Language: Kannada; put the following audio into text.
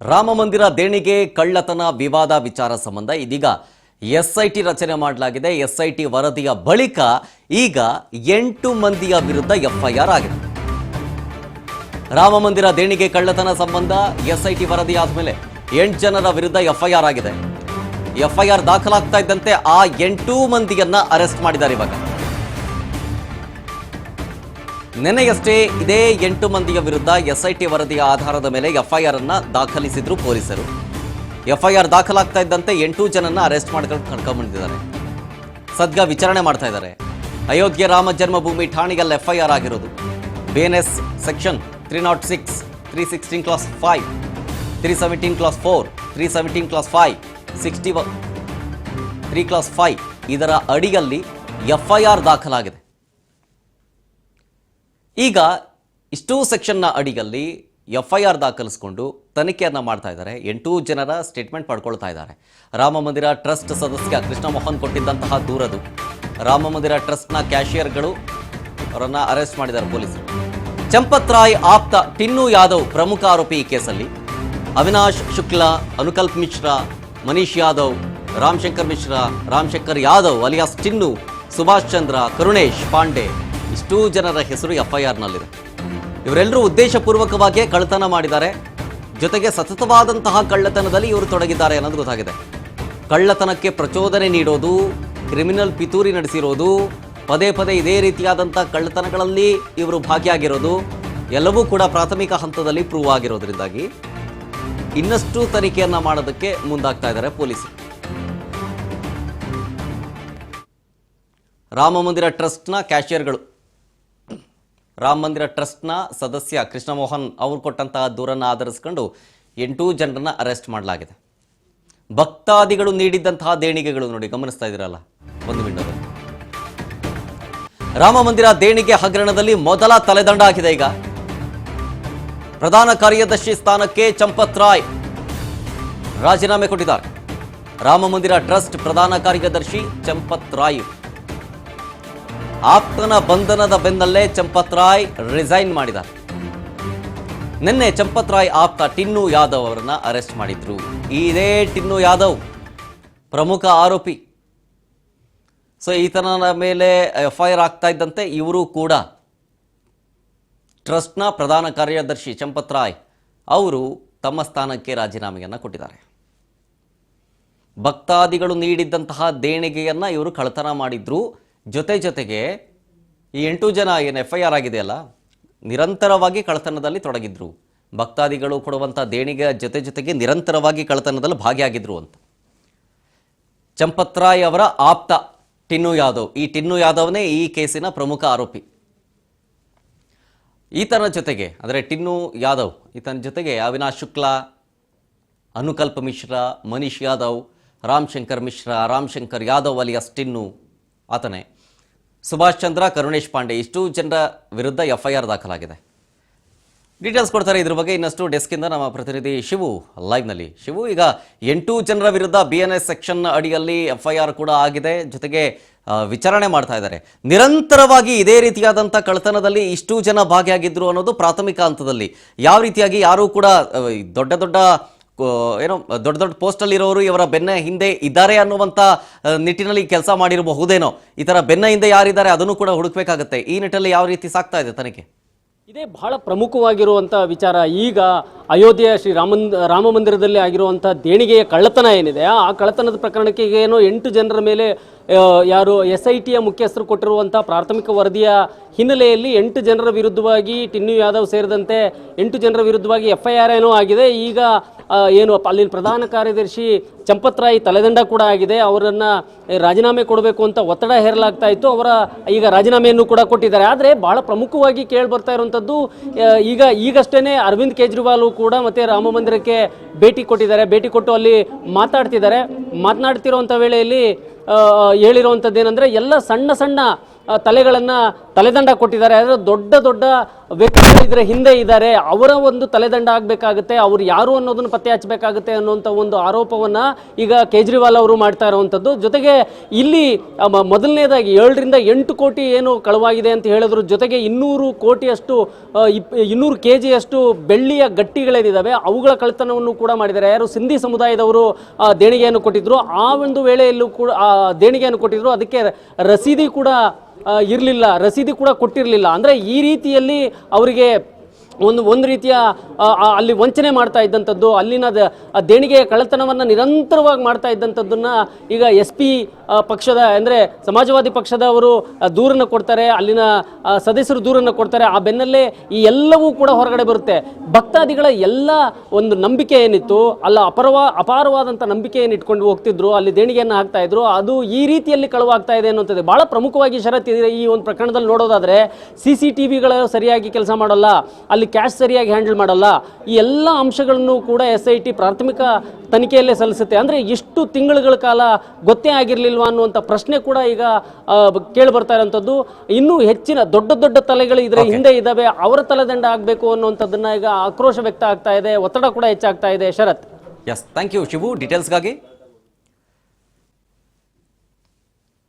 ರಾಮ ಮಂದಿರ ದೇಣಿಗೆ ಕಳ್ಳತನ ವಿವಾದ ವಿಚಾರ ಸಂಬಂಧ ಇದೀಗ ಎಸ್ಐಟಿ ರಚನೆ ಮಾಡಲಾಗಿದೆ. ಎಸ್ಐಟಿ ವರದಿಯ ಬಳಿಕ ಈಗ 8 ಮಂದಿಯ ವಿರುದ್ಧ ಎಫ್ಐಆರ್ ಆಗಿದೆ. ರಾಮ ಮಂದಿರ ದೇಣಿಗೆ ಕಳ್ಳತನ ಸಂಬಂಧ ಎಸ್ಐಟಿ ವರದಿ ಆದಮೇಲೆ 8 ಜನರ ವಿರುದ್ಧ ಎಫ್ಐಆರ್ ಆಗಿದೆ. ಎಫ್ಐಆರ್ ದಾಖಲಾಗ್ತಾ ಇದ್ದಂತೆ ಆ 8 ಮಂದಿಯನ್ನ ಅರೆಸ್ಟ್ ಮಾಡಿದ್ದಾರೆ. ಇವಾಗ ನಿನ್ನೆಯಷ್ಟೇ ಇದೇ 8 ಮಂದಿಯ ವಿರುದ್ಧ ಎಸ್ಐಟಿ ವರದಿಯ ಆಧಾರದ ಮೇಲೆ ಎಫ್ಐಆರ್ ಅನ್ನ ದಾಖಲಿಸಿದ್ರು ಪೊಲೀಸರು. ಎಫ್ಐಆರ್ ದಾಖಲಾಗ್ತಾ ಇದ್ದಂತೆ 8 ಜನನ್ನ ಅರೆಸ್ಟ್ ಮಾಡ್ಕೊಂಡು ಕರ್ಕೊಂಡ್ಬಂದಿದ್ದಾರೆ. ಸದ್ಯ ವಿಚಾರಣೆ ಮಾಡ್ತಾ ಇದ್ದಾರೆ. ಅಯೋಧ್ಯೆ ರಾಮ ಜನ್ಮಭೂಮಿ ಠಾಣೆಯಲ್ಲಿ ಎಫ್ಐಆರ್ ಆಗಿರೋದು. BNS section 306, 316 class 5, 317 class 4, 317 class 5, 61, 3 class 5 ಇದರ ಅಡಿಯಲ್ಲಿ ಎಫ್ಐಆರ್ ದಾಖಲಾಗಿದೆ. ಈಗ ಇಷ್ಟೂ ಸೆಕ್ಷನ್ನ ಅಡಿಯಲ್ಲಿ ಎಫ್ಐಆರ್ ದಾಖಲಿಸಿಕೊಂಡು ತನಿಖೆಯನ್ನು ಮಾಡ್ತಾ ಇದ್ದಾರೆ. 8 ಜನರ ಸ್ಟೇಟ್ಮೆಂಟ್ ಪಡ್ಕೊಳ್ತಾ ಇದ್ದಾರೆ. ರಾಮ ಮಂದಿರ ಟ್ರಸ್ಟ್ ಸದಸ್ಯ ಕೃಷ್ಣ ಮೋಹನ್ ಕೊಟ್ಟಿದ್ದಂತಹ ದೂರದು. ರಾಮ ಮಂದಿರ ಟ್ರಸ್ಟ್ನ ಕ್ಯಾಶಿಯರ್ಗಳು ಅವರನ್ನು ಅರೆಸ್ಟ್ ಮಾಡಿದ್ದಾರೆ ಪೊಲೀಸರು. ಚಂಪತ್ ರಾಯ್ ಆಪ್ತ ಟಿನ್ನು ಯಾದವ್ ಪ್ರಮುಖ ಆರೋಪಿ ಈ ಕೇಸಲ್ಲಿ. ಅವಿನಾಶ್ ಶುಕ್ಲಾ, ಅನುಕಲ್ಪ್ ಮಿಶ್ರಾ, ಮನೀಶ್ ಯಾದವ್, ರಾಮಶಂಕರ್ ಯಾದವ್ ಅಲಿಯಾಸ್ ಟಿನ್ನು, ಸುಭಾಷ್ ಚಂದ್ರ, ಕರುಣೇಶ್ ಪಾಂಡೆ ಇಷ್ಟೂ ಜನರ ಹೆಸರು ಎಫ್ಐಆರ್ನಲ್ಲಿದೆ. ಇವರೆಲ್ಲರೂ ಉದ್ದೇಶಪೂರ್ವಕವಾಗಿ ಕಳ್ಳತನ ಮಾಡಿದ್ದಾರೆ. ಜೊತೆಗೆ ಸತತವಾದಂತಹ ಕಳ್ಳತನದಲ್ಲಿ ಇವರು ತೊಡಗಿದ್ದಾರೆ ಅನ್ನೋದು ಗೊತ್ತಾಗಿದೆ. ಕಳ್ಳತನಕ್ಕೆ ಪ್ರಚೋದನೆ ನೀಡೋದು, ಕ್ರಿಮಿನಲ್ ಪಿತೂರಿ ನಡೆಸಿರೋದು, ಪದೇ ಪದೇ ಇದೇ ರೀತಿಯಾದಂಥ ಕಳ್ಳತನಗಳಲ್ಲಿ ಇವರು ಭಾಗಿಯಾಗಿರೋದು ಎಲ್ಲವೂ ಕೂಡ ಪ್ರಾಥಮಿಕ ಹಂತದಲ್ಲಿ ಪ್ರೂವ್ ಆಗಿರೋದ್ರಿಂದಾಗಿ ಇನ್ನಷ್ಟು ತನಿಖೆಯನ್ನ ಮಾಡೋದಕ್ಕೆ ಮುಂದಾಗ್ತಾ ಇದ್ದಾರೆ ಪೊಲೀಸರು. ರಾಮ ಮಂದಿರ ಟ್ರಸ್ಟ್ನ ಕ್ಯಾಶಿಯರ್ಗಳು, ರಾಮ ಮಂದಿರ ಟ್ರಸ್ಟ್ನ ಸದಸ್ಯ ಕೃಷ್ಣ ಮೋಹನ್ ಅವರು ಕೊಟ್ಟಂತಹ ದೂರನ್ನು ಆಧರಿಸಿಕೊಂಡು 8 ಜನರನ್ನ ಅರೆಸ್ಟ್ ಮಾಡಲಾಗಿದೆ. ಭಕ್ತಾದಿಗಳು ನೀಡಿದ್ದಂತಹ ದೇಣಿಗೆಗಳು ನೋಡಿ, ಗಮನಿಸ್ತಾ ಇದ್ದೀರಲ್ಲ ಒಂದು ವಿಂಡೋದಲ್ಲಿ. ರಾಮ ಮಂದಿರ ದೇಣಿಗೆ ಹಗರಣದಲ್ಲಿ ಮೊದಲ ತಲೆದಂಡ ಆಗಿದೆ. ಈಗ ಪ್ರಧಾನ ಕಾರ್ಯದರ್ಶಿ ಸ್ಥಾನಕ್ಕೆ ಚಂಪತ್ ರಾಯ್ ರಾಜೀನಾಮೆ ಕೊಟ್ಟಿದ್ದಾರೆ. ರಾಮ ಮಂದಿರ ಟ್ರಸ್ಟ್ ಪ್ರಧಾನ ಕಾರ್ಯದರ್ಶಿ ಚಂಪತ್ ರಾಯ್ ಆಪ್ತನ ಬಂಧನದ ಬೆನ್ನಲ್ಲೇ ಚಂಪತ್ ರಾಯ್ ರಿಸೈನ್ ಮಾಡಿದ್ದಾರೆ. ನಿನ್ನೆ ಚಂಪತ್ ರಾಯ್ ಆಪ್ತ ಟಿನ್ನು ಯಾದವ್ ಅವರನ್ನ ಅರೆಸ್ಟ್ ಮಾಡಿದ್ರು. ಇದೇ ಟಿನ್ನು ಯಾದವ್ ಪ್ರಮುಖ ಆರೋಪಿ. ಸೊ ಈತನ ಮೇಲೆ ಎಫ್ಐಆರ್ ಆಗ್ತಾ ಇದ್ದಂತೆ ಇವರು ಕೂಡ ಟ್ರಸ್ಟ್ನ ಪ್ರಧಾನ ಕಾರ್ಯದರ್ಶಿ ಚಂಪತ್ ರಾಯ್ ಅವರು ತಮ್ಮ ಸ್ಥಾನಕ್ಕೆ ರಾಜೀನಾಮೆಯನ್ನು ಕೊಟ್ಟಿದ್ದಾರೆ. ಭಕ್ತಾದಿಗಳು ನೀಡಿದ್ದಂತಹ ದೇಣಿಗೆಯನ್ನ ಇವರು ಕಳ್ಳತನ ಮಾಡಿದ್ರು. ಜೊತೆಗೆ ಈ 8 ಜನ ಏನು ಎಫ್ಐಆರ್ ಆಗಿದೆಯಲ್ಲ, ನಿರಂತರವಾಗಿ ಕಳ್ಳತನದಲ್ಲಿ ತೊಡಗಿದ್ರು. ಭಕ್ತಾದಿಗಳು ಕೊಡುವಂಥ ದೇಣಿಗೆ ಜೊತೆಗೆ ನಿರಂತರವಾಗಿ ಕಳ್ಳತನದಲ್ಲಿ ಭಾಗಿಯಾಗಿದ್ರು ಅಂತ. ಚಂಪತ್ ರಾಯ್ ಅವರ ಆಪ್ತ ಟಿನ್ನು ಯಾದವ್, ಈ ಟಿನ್ನು ಯಾದವ್ನೇ ಈ ಕೇಸಿನ ಪ್ರಮುಖ ಆರೋಪಿ. ಈತನ ಜೊತೆಗೆ ಅಂದರೆ ಟಿನ್ನು ಯಾದವ್ ಈತನ ಜೊತೆಗೆ ಅವಿನಾಶ್ ಶುಕ್ಲಾ, ಅನುಕಲ್ಪ್ ಮಿಶ್ರಾ, ಮನೀಶ್ ಯಾದವ್, ರಾಮಶಂಕರ್ ಯಾದವ್ ಅಲಿಯಾಸ್ ಟಿನ್ನು ಆತನೇ, ಸುಭಾಷ್ ಚಂದ್ರ, ಕರುಣೇಶ್ ಪಾಂಡೆ ಇಷ್ಟು ಜನರ ವಿರುದ್ಧ ಎಫ್ಐಆರ್ ದಾಖಲಾಗಿದೆ. ಡೀಟೇಲ್ಸ್ ಕೊಡ್ತಾರೆ ಇದ್ರ ಬಗ್ಗೆ ಇನ್ನಷ್ಟು ಡೆಸ್ಕಿಂದ ನಮ್ಮ ಪ್ರತಿನಿಧಿ ಶಿವು ಲೈವ್ನಲ್ಲಿ. ಶಿವು, ಈಗ 8 ಜನರ ವಿರುದ್ಧ ಬಿಎನ್ಎಸ್ ಸೆಕ್ಷನ್ ಅಡಿಯಲ್ಲಿ ಎಫ್ಐಆರ್ ಕೂಡ ಆಗಿದೆ. ಜೊತೆಗೆ ವಿಚಾರಣೆ ಮಾಡ್ತಾ ಇದ್ದಾರೆ. ನಿರಂತರವಾಗಿ ಇದೇ ರೀತಿಯಾದಂಥ ಕಳ್ಳತನದಲ್ಲಿ ಇಷ್ಟು ಜನ ಭಾಗಿಯಾಗಿದ್ರು ಅನ್ನೋದು ಪ್ರಾಥಮಿಕ ಹಂತದಲ್ಲಿ. ಯಾವ ರೀತಿಯಾಗಿ ಯಾರೂ ಕೂಡ ದೊಡ್ಡ ಪೋಸ್ಟಲ್ಲಿ ಇರೋರು ಇವರ ಬೆನ್ನ ಹಿಂದೆ ಇದ್ದಾರೆ ಅನ್ನುವಂಥ ನಿಟ್ಟಿನಲ್ಲಿ ಕೆಲಸ ಮಾಡಿರಬಹುದೇನೋ. ಈ ಥರ ಬೆನ್ನ ಹಿಂದೆ ಯಾರಿದ್ದಾರೆ ಅದನ್ನು ಕೂಡ ಹುಡುಕಬೇಕಾಗತ್ತೆ. ಈ ನಿಟ್ಟಿನಲ್ಲಿ ಯಾವ ರೀತಿ ಸಾಗ್ತಾ ಇದೆ ತನಿಖೆ? ಇದೇ ಬಹಳ ಪ್ರಮುಖವಾಗಿರುವಂಥ ವಿಚಾರ. ಈಗ ಅಯೋಧ್ಯೆಯ ರಾಮ ಮಂದಿರದಲ್ಲಿ ಆಗಿರುವಂಥ ದೇಣಿಗೆಯ ಕಳ್ಳತನ ಏನಿದೆ, ಆ ಕಳ್ಳತನದ ಪ್ರಕರಣಕ್ಕೆ ಏನು 8 ಜನರ ಮೇಲೆ ಯಾರು SITಯ ಮುಖ್ಯಸ್ಥರು ಕೊಟ್ಟಿರುವಂಥ ಪ್ರಾಥಮಿಕ ವರದಿಯ ಹಿನ್ನೆಲೆಯಲ್ಲಿ 8 ಜನರ ವಿರುದ್ಧವಾಗಿ ಟಿನ್ನು ಯಾದವ್ ಸೇರಿದಂತೆ 8 ಜನರ ವಿರುದ್ಧವಾಗಿ ಎಫ್ಐಆರ್ ಏನೋ ಆಗಿದೆ. ಈಗ ಏನು ಅಲ್ಲಿನ ಪ್ರಧಾನ ಕಾರ್ಯದರ್ಶಿ ಚಂಪತ್ ರಾಯ್ ತಲೆದಂಡ ಕೂಡ ಆಗಿದೆ. ಅವರನ್ನು ರಾಜೀನಾಮೆ ಕೊಡಬೇಕು ಅಂತ ಒತ್ತಡ ಹೇರಲಾಗ್ತಾ ಇತ್ತು. ಅವರ ಈಗ ರಾಜೀನಾಮೆಯನ್ನು ಕೂಡ ಕೊಟ್ಟಿದ್ದಾರೆ. ಆದರೆ ಬಹಳ ಪ್ರಮುಖವಾಗಿ ಕೇಳಿ ಬರ್ತಾ ಇರುವಂಥದ್ದು, ಈಗಷ್ಟೇ ಅರವಿಂದ್ ಕೇಜ್ರಿವಾಲ್ ಕೂಡ ಮತ್ತೆ ರಾಮ ಮಂದಿರಕ್ಕೆ ಭೇಟಿ ಕೊಟ್ಟಿದ್ದಾರೆ. ಭೇಟಿ ಕೊಟ್ಟು ಅಲ್ಲಿ ಮಾತನಾಡ್ತಿರುವಂಥ ವೇಳೆಯಲ್ಲಿ ಹೇಳಿರುವಂಥದ್ದು ಏನಂದರೆ, ಎಲ್ಲ ಸಣ್ಣ ತಲೆಗಳನ್ನು ತಲೆದಂಡ ಕೊಟ್ಟಿದ್ದಾರೆ. ಆದರೆ ದೊಡ್ಡ ದೊಡ್ಡ ವ್ಯಕ್ತಿಗಳು ಇದರ ಹಿಂದೆ ಇದ್ದಾರೆ, ಅವರ ಒಂದು ತಲೆದಂಡ ಆಗಬೇಕಾಗುತ್ತೆ, ಅವ್ರು ಯಾರು ಅನ್ನೋದನ್ನು ಪತ್ತೆ ಹಚ್ಚಬೇಕಾಗುತ್ತೆ ಅನ್ನುವಂಥ ಒಂದು ಆರೋಪವನ್ನು ಈಗ ಕೇಜ್ರಿವಾಲ್ ಅವರು ಮಾಡ್ತಾ ಇರುವಂಥದ್ದು. ಜೊತೆಗೆ ಇಲ್ಲಿ ಮೊದಲನೇದಾಗಿ 7ರಿಂದ 8 ಕೋಟಿ ಏನು ಕಳವಾಗಿದೆ ಅಂತ ಹೇಳಿದ್ರು. ಜೊತೆಗೆ 200 ಕೋಟಿಯಷ್ಟು 200 kg ಬೆಳ್ಳಿಯ ಗಟ್ಟಿಗಳೇನಿದ್ದಾವೆ ಅವುಗಳ ಕಳ್ಳತನವನ್ನು ಕೂಡ ಮಾಡಿದ್ದಾರೆ. ಯಾರು ಸಿಂಧಿ ಸಮುದಾಯದವರು ದೇಣಿಗೆಯನ್ನು ಕೊಟ್ಟಿದ್ರು, ಆ ಒಂದು ವೇಳೆಯಲ್ಲೂ ಕೂಡ ದೇಣಿಗೆಯನ್ನು ಕೊಟ್ಟಿದ್ರು, ಅದಕ್ಕೆ ರಸೀದಿ ಕೂಡ ಇರಲಿಲ್ಲ, ರಸೀದಿ ಕೂಡ ಕೊಟ್ಟಿರಲಿಲ್ಲ. ಅಂದರೆ ಈ ರೀತಿಯಲ್ಲಿ ಅವರಿಗೆ ಒಂದು ರೀತಿಯ ಅಲ್ಲಿ ವಂಚನೆ ಮಾಡ್ತಾ ಇದ್ದಂಥದ್ದು, ಅಲ್ಲಿನ ದೇಣಿಗೆಯ ಕಳ್ಳತನವನ್ನು ನಿರಂತರವಾಗಿ ಮಾಡ್ತಾ ಇದ್ದಂಥದ್ದನ್ನು ಈಗ SP ಪಕ್ಷದ ಅಂದರೆ ಸಮಾಜವಾದಿ ಪಕ್ಷದವರು ದೂರನ್ನು ಕೊಡ್ತಾರೆ, ಅಲ್ಲಿನ ಸದಸ್ಯರು ದೂರನ್ನು ಕೊಡ್ತಾರೆ. ಆ ಬೆನ್ನಲ್ಲೇ ಈ ಎಲ್ಲವೂ ಕೂಡ ಹೊರಗಡೆ ಬರುತ್ತೆ. ಭಕ್ತಾದಿಗಳ ಎಲ್ಲ ಒಂದು ನಂಬಿಕೆ ಏನಿತ್ತು, ಅಲ್ಲ ಅಪಾರವಾದಂಥ ನಂಬಿಕೆ ಏನು ಇಟ್ಕೊಂಡು ಹೋಗ್ತಿದ್ರು, ಅಲ್ಲಿ ದೇಣಿಗೆಯನ್ನು ಹಾಕ್ತಾ ಇದ್ರು, ಅದು ಈ ರೀತಿಯಲ್ಲಿ ಕಳುವಾಗ್ತಾ ಇದೆ ಅನ್ನುವಂಥದ್ದು ಭಾಳ ಪ್ರಮುಖವಾಗಿ ಷರತ್ತು ಇದೆ. ಈ ಒಂದು ಪ್ರಕರಣದಲ್ಲಿ ನೋಡೋದಾದರೆ CCTVಗಳು ಸರಿಯಾಗಿ ಕೆಲಸ ಮಾಡಲ್ಲ, ಅಲ್ಲಿ ಕ್ಯಾಶ್ ಸರಿಯಾಗಿ ಹ್ಯಾಂಡಲ್ ಮಾಡಲ್ಲ, ಈ ಎಲ್ಲ ಅಂಶಗಳನ್ನು ಕೂಡ SIT ಪ್ರಾಥಮಿಕ ತನಿಖೆಯಲ್ಲೇ ಸಲ್ಲಿಸುತ್ತೆ. ಅಂದರೆ ಇಷ್ಟು ತಿಂಗಳುಗಳ ಕಾಲ ಗೊತ್ತೇ ಆಗಿರಲಿಲ್ವಾ ಅನ್ನುವಂಥ ಪ್ರಶ್ನೆ ಕೂಡ ಈಗ ಕೇಳಿ ಬರ್ತಾ ಇರೋಂಥದ್ದು. ಇನ್ನೂ ಹೆಚ್ಚಿನ ದೊಡ್ಡ ದೊಡ್ಡ ತಲೆಗಳು ಇದರ ಹಿಂದೆ ಇದ್ದಾವೆ, ಅವರ ತಲೆದಂಡ ಆಗಬೇಕು ಅನ್ನುವಂಥದ್ದನ್ನ ಈಗ ಆಕ್ರೋಶ ವ್ಯಕ್ತ ಆಗ್ತಾ ಇದೆ, ಒತ್ತಡ ಕೂಡ ಹೆಚ್ಚಾಗ್ತಾ ಇದೆ. Sharath. Yes, thank you Shivu ಡೀಟೇಲ್ಸ್ಗಾಗಿ.